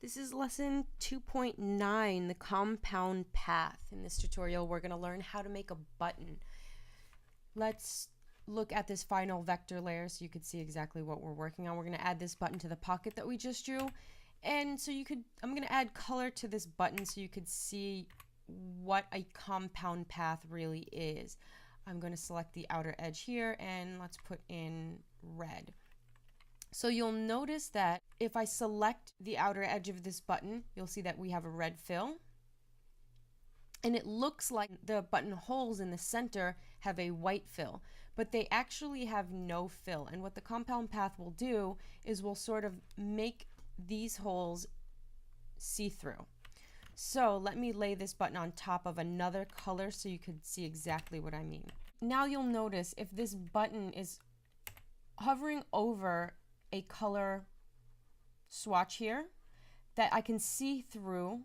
This is lesson 2.9, the compound path. In this tutorial, we're going to learn how to make a button. Let's look at this final vector layer so you can see exactly what we're working on. We're going to add this button to the pocket that we just drew. And so I'm going to add color to this button so you could see what a compound path really is. I'm going to select the outer edge here and let's put in red. So you'll notice that if I select the outer edge of this button, you'll see that we have a red fill. And it looks like the button holes in the center have a white fill, but they actually have no fill. And what the compound path will do is we'll sort of make these holes see-through. So let me lay this button on top of another color so you could see exactly what I mean. Now you'll notice if this button is hovering over a color swatch here, that I can see through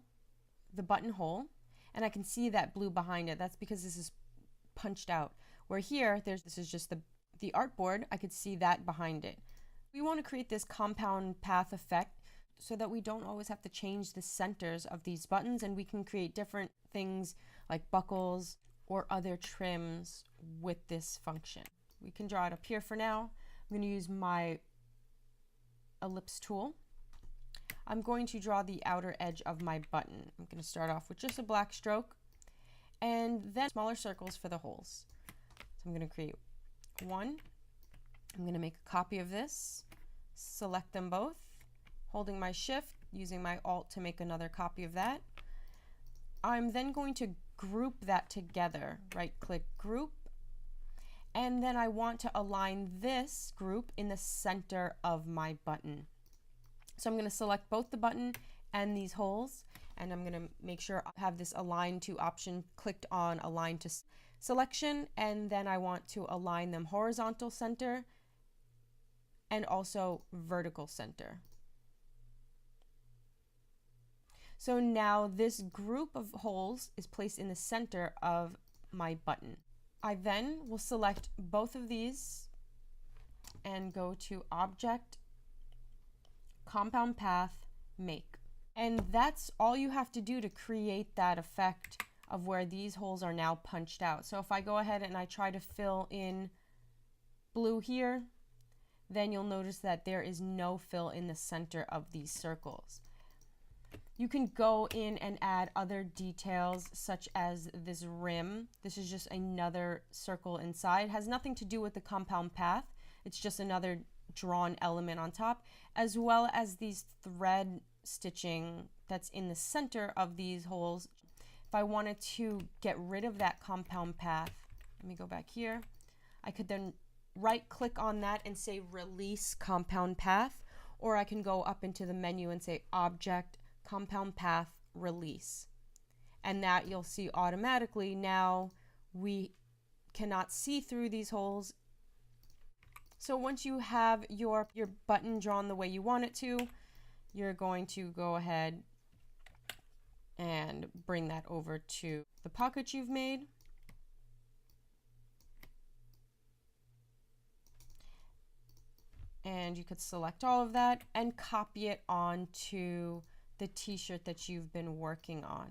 the buttonhole and I can see that blue behind it. That's because this is punched out. Where here, this is just the artboard, I could see that behind it. We want to create this compound path effect so that we don't always have to change the centers of these buttons, and we can create different things like buckles or other trims with this function. We can draw it up here for now. I'm going to use my Ellipse Tool. I'm going to draw the outer edge of my button. I'm going to start off with just a black stroke and then smaller circles for the holes. So I'm going to create one. I'm going to make a copy of this, select them both, holding my shift, using my alt to make another copy of that. I'm then going to group that together, right click group, and then I want to align this group in the center of my button. So I'm going to select both the button and these holes, and I'm going to make sure I have this align to option clicked on align to selection, and then I want to align them horizontal center and also vertical center. So now this group of holes is placed in the center of my button. I then will select both of these and go to Object, Compound Path, Make. And that's all you have to do to create that effect of where these holes are now punched out. So if I go ahead and I try to fill in blue here, then you'll notice that there is no fill in the center of these circles. You can go in and add other details such as this rim. This is just another circle inside. It has nothing to do with the compound path. It's just another drawn element on top, as well as these thread stitching that's in the center of these holes. If I wanted to get rid of that compound path, let me go back here. I could then right click on that and say release compound path, or I can go up into the menu and say Object, Compound Path, Release. And that you'll see automatically now we cannot see through these holes. So once you have your button drawn the way you want it to, you're going to go ahead and bring that over to the pocket you've made. And you could select all of that and copy it onto the t-shirt that you've been working on.